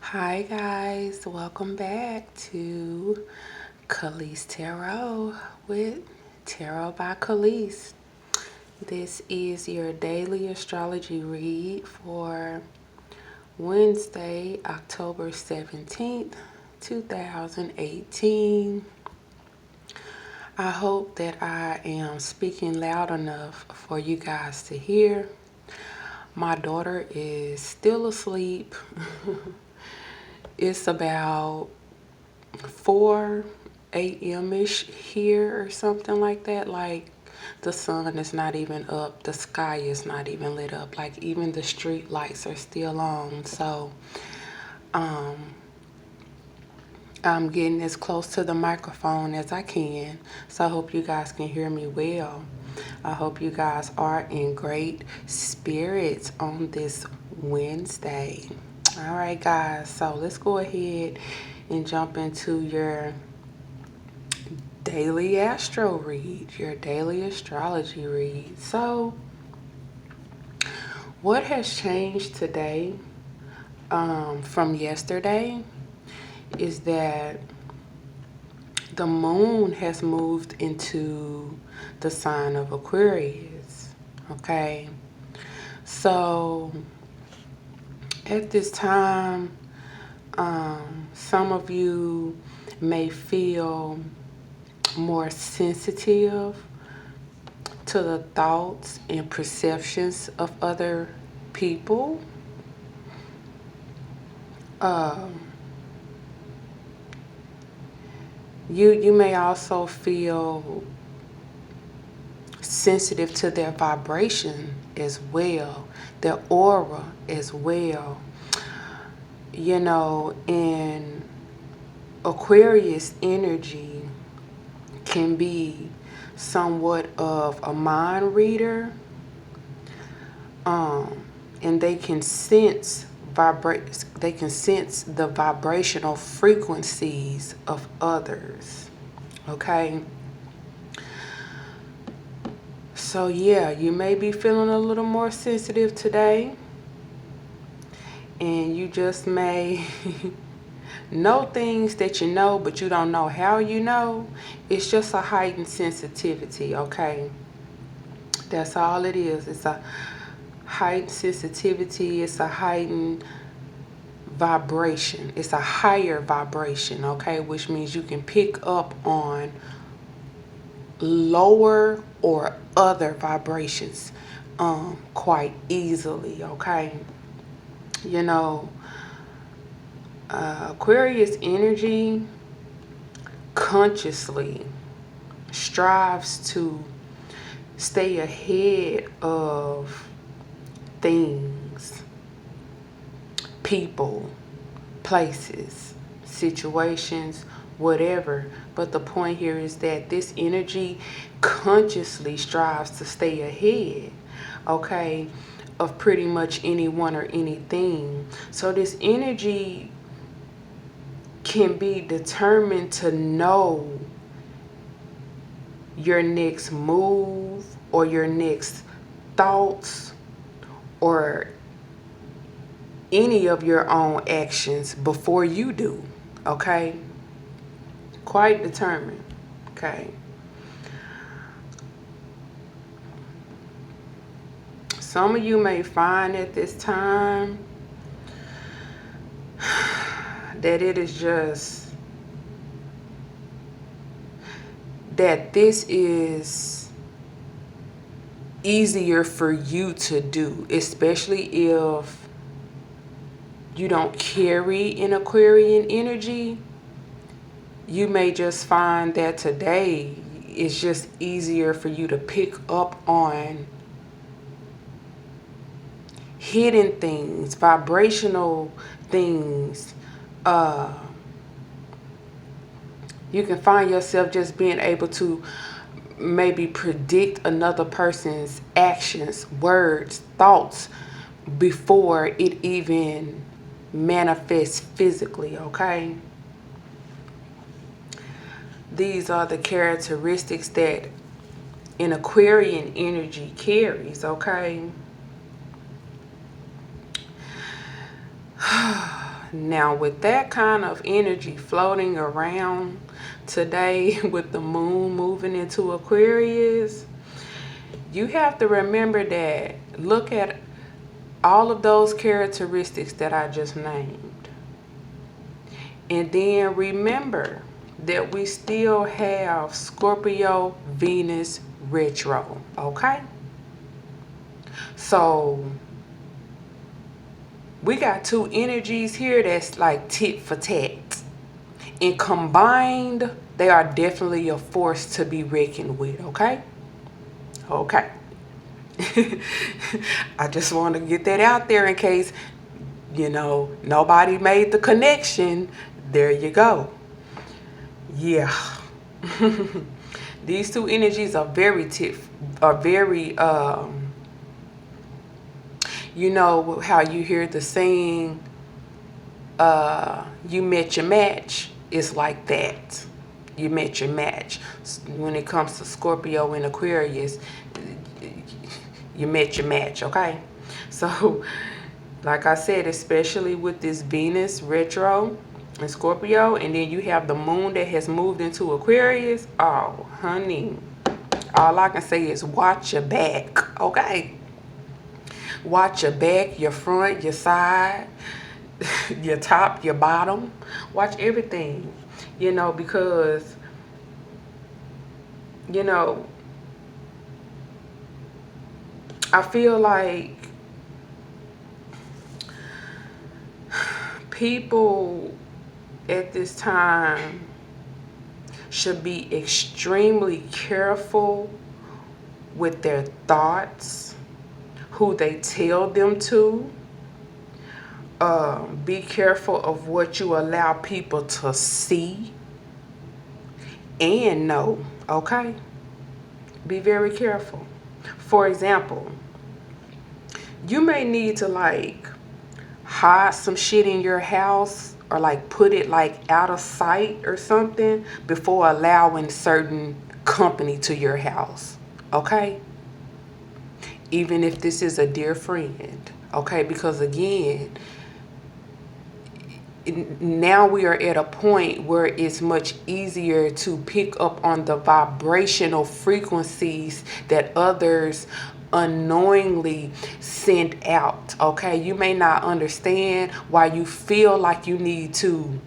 Hi guys, welcome back to Khalees Tarot with Tarot by Khalees. This is your daily astrology read for Wednesday, October 17th, 2018. I hope that I am speaking loud enough for you guys to hear. My daughter is still asleep. It's about 4 a.m.-ish here or something like that. Like the sun is not even up, the sky is not even lit up, like even the street lights are still on. So I'm getting as close to the microphone as I can, so I hope you guys can hear me well. I hope you guys are in great spirits on this Wednesday. All right guys, so let's go ahead and jump into your daily astro read, your daily astrology read. So what has changed today from yesterday is that the moon has moved into the sign of Aquarius. Okay, so at this time, some of you may feel more sensitive to the thoughts and perceptions of other people. You may also feel sensitive to their vibration as well, their aura as well. You know, and Aquarius energy can be somewhat of a mind reader, and they can sense the vibrational frequencies of others. Okay, so yeah, you may be feeling a little more sensitive today, and you just may know things that you know, but you don't know how you know. It's just a heightened sensitivity. Okay, that's all it is. It's a heightened sensitivity. It's a heightened vibration. It's a higher vibration. Okay, which means you can pick up on lower or other vibrations quite easily. Okay, you know, Aquarius energy consciously strives to stay ahead of things, people, places, situations, whatever. But the point here is that this energy consciously strives to stay ahead, okay, of pretty much anyone or anything. So this energy can be determined to know your next move or your next thoughts or any of your own actions before you do. Okay, quite determined. Okay, some of you may find at this time that it is just that this is easier for you to do, especially if you don't carry an Aquarian energy. You may just find that today it's just easier for you to pick up on hidden things, vibrational things. You can find yourself just being able to maybe predict another person's actions, words, thoughts before it even manifests physically. Okay, these are the characteristics that an Aquarian energy carries. Okay, Now, with that kind of energy floating around today with the moon moving into Aquarius, you have to remember that, look at all of those characteristics that I just named. And then remember that we still have Scorpio Venus retro, okay? So we got two energies here that's like tit for tat. And combined, they are definitely a force to be reckoned with, okay? Okay. I just want to get that out there in case, nobody made the connection. There you go. Yeah. These two energies are very you know how you hear the saying, you met your match. It's like that. You met your match. When it comes to Scorpio and Aquarius, you met your match, okay? So, like I said, especially with this Venus retro in Scorpio, and then you have the moon that has moved into Aquarius. Oh, honey, all I can say is watch your back, okay? Watch your back, your front, your side, your top, your bottom. Watch everything, because, I feel like people at this time should be extremely careful with their thoughts, who they tell them to. Be careful of what you allow people to see and know, okay? Be very careful. For example, you may need to hide some shit in your house or put it out of sight or something before allowing certain company to your house, okay? Even if this is a dear friend, okay? Because again, now we are at a point where it's much easier to pick up on the vibrational frequencies that others unknowingly send out, okay? You may not understand why you feel like you need to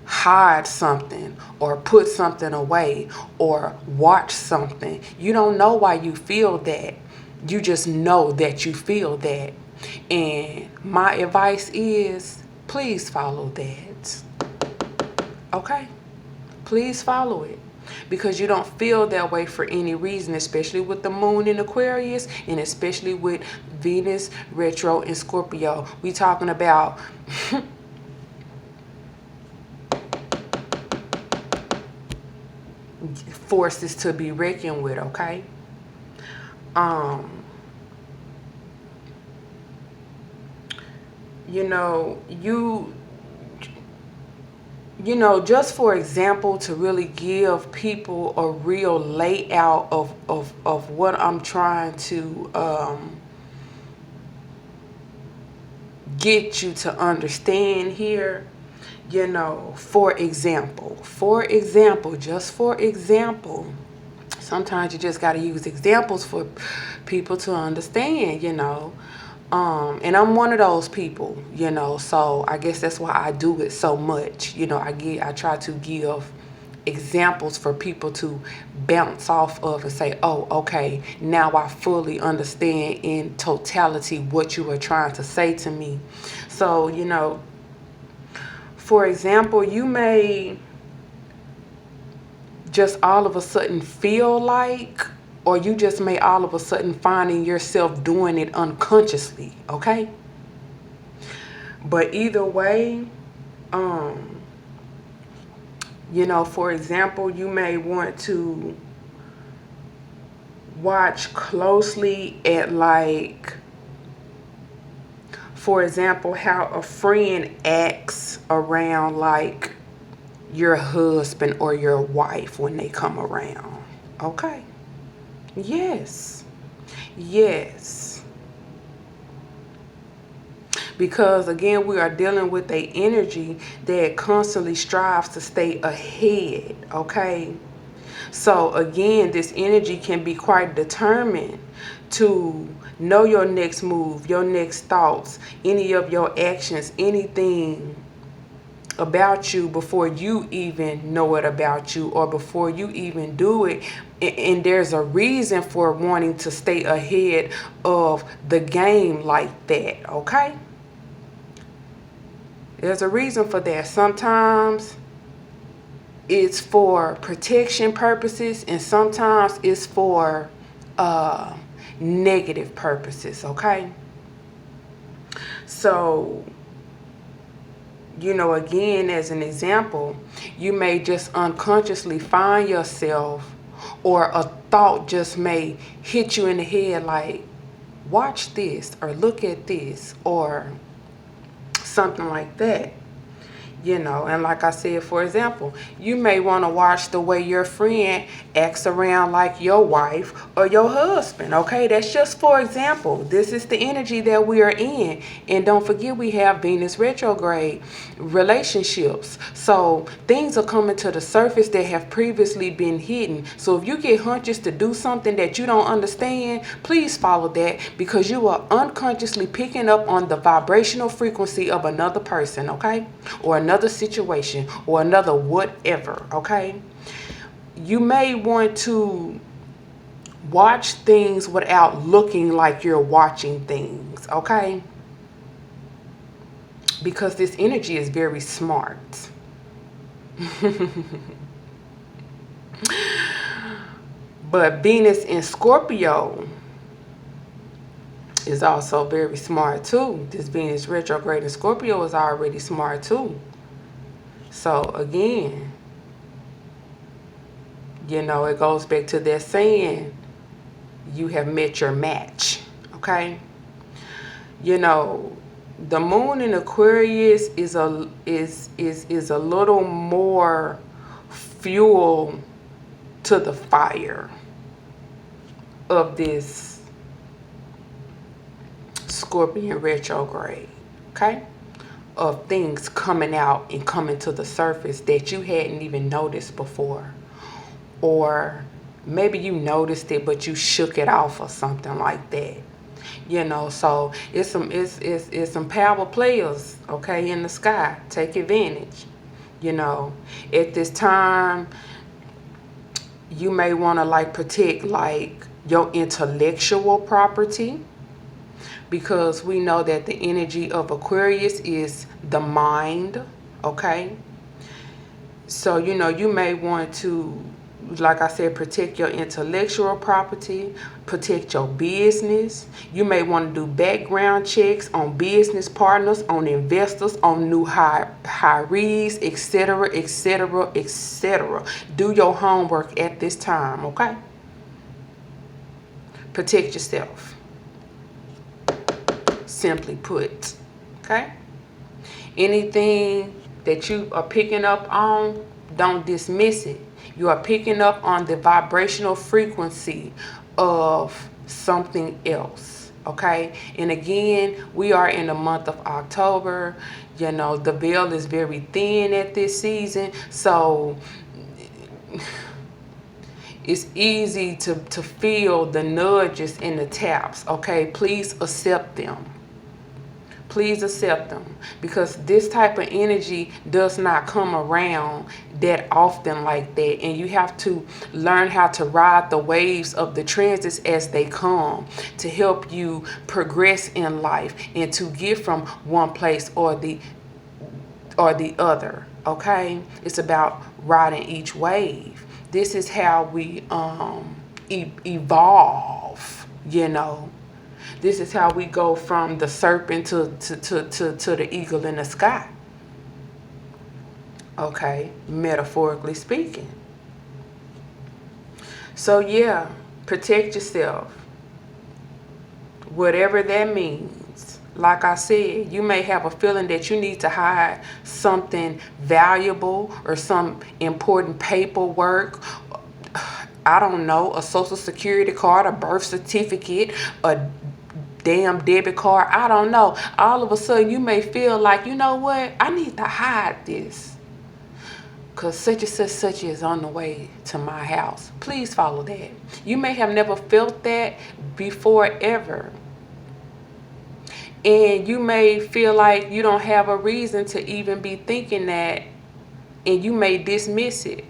hide something or put something away or watch something. You don't know why you feel that. You just know that you feel that. And my advice is, please follow that, okay? Please follow it, because you don't feel that way for any reason, especially with the moon in Aquarius and especially with Venus retro in Scorpio. We talking about forces to be reckoned with, okay? Just for example, to really give people a real layout of what I'm trying to get you to understand here, for example, sometimes you just got to use examples for people to understand, and I'm one of those people, so I guess that's why I do it so much. I try to give examples for people to bounce off of and say, oh, okay, now I fully understand in totality what you are trying to say to me. So, for example, you may just all of a sudden feel like, or you just may all of a sudden finding yourself doing it unconsciously, okay? But either way, for example, you may want to watch closely at for example, how a friend acts around your husband or your wife when they come around, okay? Yes. Because again, we are dealing with a energy that constantly strives to stay ahead, okay? So again, this energy can be quite determined to know your next move, your next thoughts, any of your actions, anything about you before you even know it about you, or before you even do it. And there's a reason for wanting to stay ahead of the game like that, okay? There's a reason for that. Sometimes it's for protection purposes, and sometimes it's for negative purposes, okay? So, you know, again, as an example, you may just unconsciously find yourself, or a thought just may hit you in the head like, watch this, or look at this, or something like that. You know, and like I said, for example, you may want to watch the way your friend acts around like your wife or your husband, okay? That's just for example. This is the energy that we are in. And don't forget, we have Venus retrograde relationships. So things are coming to the surface that have previously been hidden. So if you get hunches to do something that you don't understand, please follow that, because you are unconsciously picking up on the vibrational frequency of another person, okay? Or another situation, or another whatever, okay? You may want to watch things without looking like you're watching things, okay? Because this energy is very smart. But Venus in Scorpio is also very smart too. This Venus retrograde in Scorpio is already smart too. So again, you know, it goes back to that saying, you have met your match, okay? You know, the moon in Aquarius is a little more fuel to the fire of this Scorpion retrograde, okay? Of things coming out and coming to the surface that you hadn't even noticed before. Or maybe you noticed it, but you shook it off or something like that. You know, so it's some power players, okay, in the sky. Take advantage. You know, at this time, you may want to like protect like your intellectual property, because we know that the energy of Aquarius is the mind, okay? So, you know, you may want to, like I said, protect your intellectual property, protect your business. You may want to do background checks on business partners, on investors, on new hirees, etc., etc., etc. Do your homework at this time, okay? Protect yourself. Simply put, okay? Anything that you are picking up on, don't dismiss it. You are picking up on the vibrational frequency of something else, okay? And again, we are in the month of October. You know, the veil is very thin at this season, so it's easy to feel the nudges and the taps, okay? Please accept them. Please accept them, because this type of energy does not come around that often like that, and you have to learn how to ride the waves of the transits as they come to help you progress in life and to get from one place or the other, okay? It's about riding each wave. This is how we evolve, you know. This is how we go from the serpent to the eagle in the sky. Okay, metaphorically speaking. So yeah, protect yourself. Whatever that means. Like I said, you may have a feeling that you need to hide something valuable or some important paperwork. I don't know, a social security card, a birth certificate, a damn debit card. I don't know. All of a sudden you may feel like, you know what, I need to hide this because such and such is on the way to my house. Please follow that. You may have never felt that before ever. And you may feel like you don't have a reason to even be thinking that, and you may dismiss it.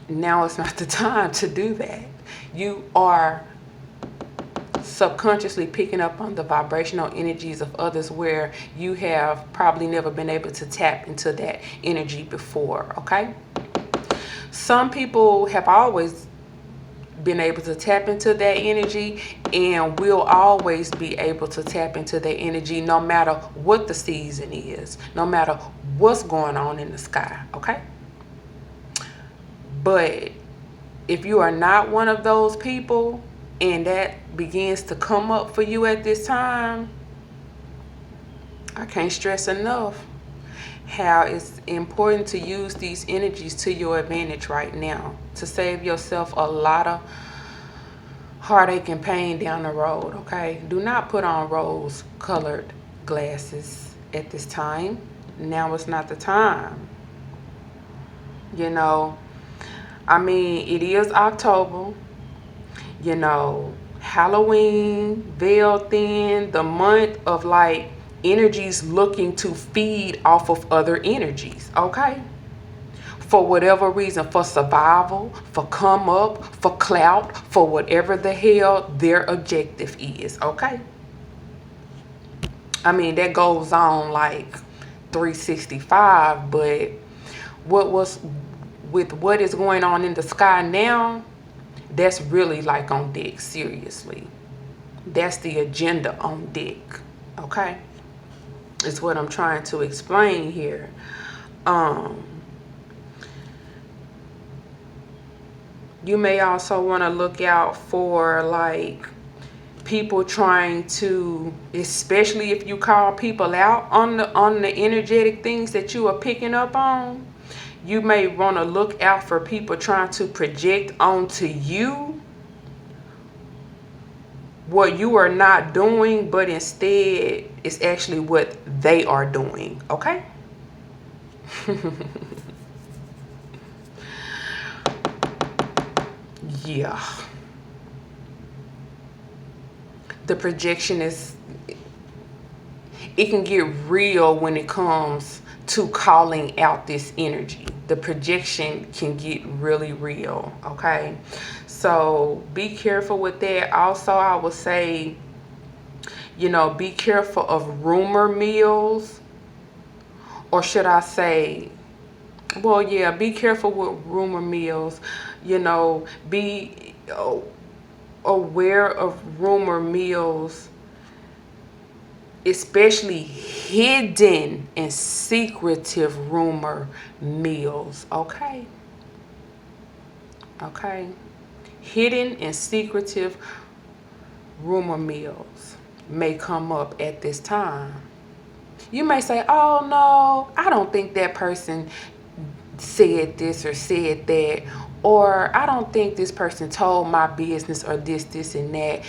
Now it's not the time to do that. You are subconsciously picking up on the vibrational energies of others where you have probably never been able to tap into that energy before, okay? Some people have always been able to tap into that energy and will always be able to tap into that energy no matter what the season is, no matter what's going on in the sky, okay? But if you are not one of those people and that begins to come up for you at this time, I can't stress enough how it's important to use these energies to your advantage right now to save yourself a lot of heartache and pain down the road, okay? Do not put on rose-colored glasses at this time. Now is not the time. You know, I mean, it is October. You know, Halloween, veil thin, the month of like energies looking to feed off of other energies, okay? For whatever reason, for survival, for come up, for clout, for whatever the hell their objective is, okay? I mean, that goes on like 365, but with what is going on in the sky now, that's really like on deck, seriously. That's the agenda on deck, okay? It's what I'm trying to explain here. You may also want to look out for like people trying to, especially if you call people out on the energetic things that you are picking up on, you may want to look out for people trying to project onto you what you are not doing, but instead it's actually what they are doing, okay? Yeah. The projection is, it can get real when it comes to calling out this energy. The projection can get really real, okay? So be careful with that. Also, I would say, you know, be careful of rumor mills, or should I say, well, yeah, be careful with rumor mills. You know, be aware of rumor mills, especially hidden and secretive rumor mills, okay? Okay? Hidden and secretive rumor mills may come up at this time. You may say, oh no, I don't think that person said this or said that, or I don't think this person told my business or this and that.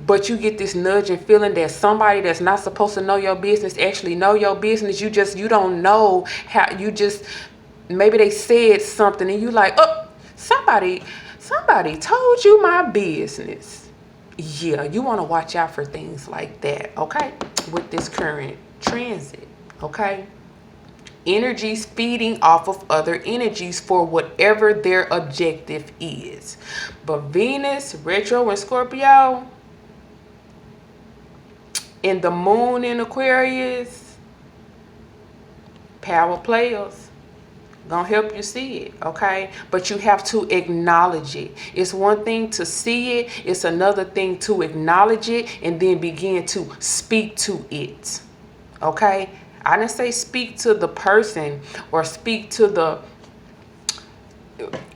But you get this nudging feeling that somebody that's not supposed to know your business actually know your business. You don't know how, maybe they said something and you like, oh, somebody told you my business. Yeah, you want to watch out for things like that, okay? With this current transit, okay? Energies feeding off of other energies for whatever their objective is. But Venus, retro in Scorpio, and the moon in Aquarius, power players. Gonna help you see it, okay? But you have to acknowledge it. It's one thing to see it, it's another thing to acknowledge it and then begin to speak to it, okay? I didn't say speak to the person or speak to the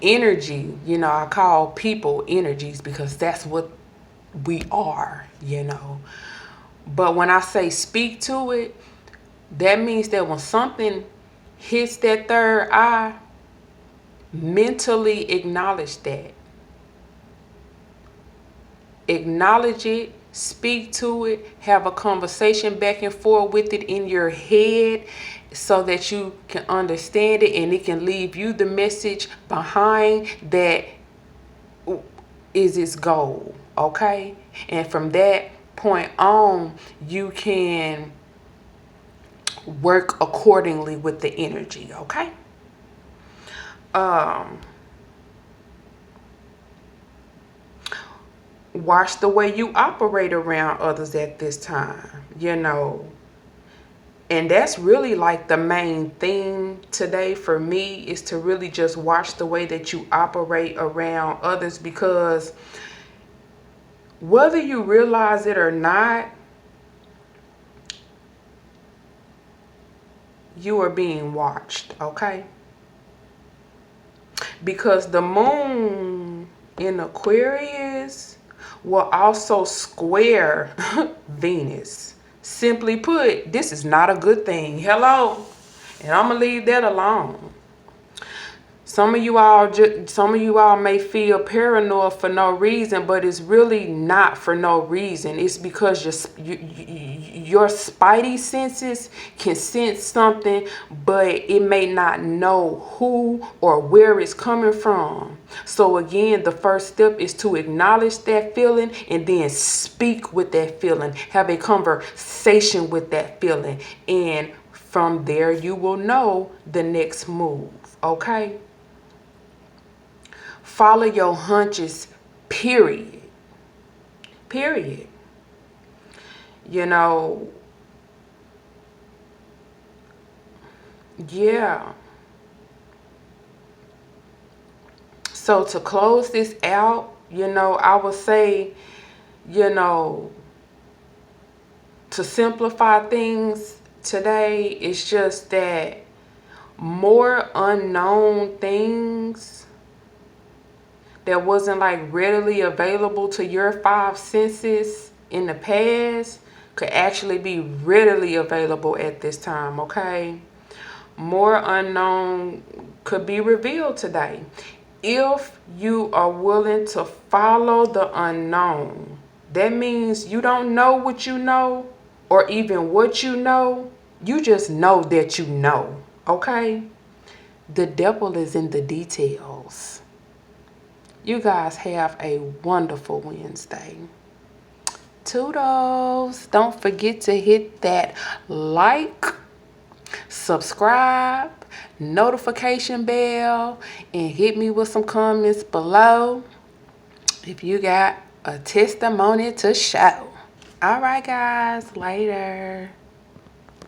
energy. You know, I call people energies because that's what we are, you know. But when I say speak to it, that means that when something hits that third eye, mentally acknowledge that. acknowledge it, speak to it, have a conversation back and forth with it in your head so that you can understand it and it can leave you the message behind that is its goal. Okay? And from that point on, you can work accordingly with the energy. Okay? Watch the way you operate around others at this time, and that's really like the main theme today for me, is to really just watch the way that you operate around others, because whether you realize it or not, you are being watched. Okay? Because the moon in Aquarius will also square Venus. Simply put, this is not a good thing. Hello? And I'm going to leave that alone. Some of you all may feel paranoid for no reason, but it's really not for no reason. It's because your spidey senses can sense something, but it may not know who or where it's coming from. So again, the first step is to acknowledge that feeling and then speak with that feeling. Have a conversation with that feeling. And from there, you will know the next move. Okay? Follow your hunches, period. Period. Yeah. So to close this out, I would say, to simplify things today, it's just that more unknown things that wasn't like readily available to your five senses in the past could actually be readily available at this time. Okay? More unknown could be revealed today if you are willing to follow the unknown. That means you don't know what you know, or even what you know. You just know that you know. Okay? The devil is in the details. You guys have a wonderful Wednesday. Toodles. Don't forget to hit that like, subscribe, notification bell, and hit me with some comments below if you got a testimony to show. All right, guys. Later.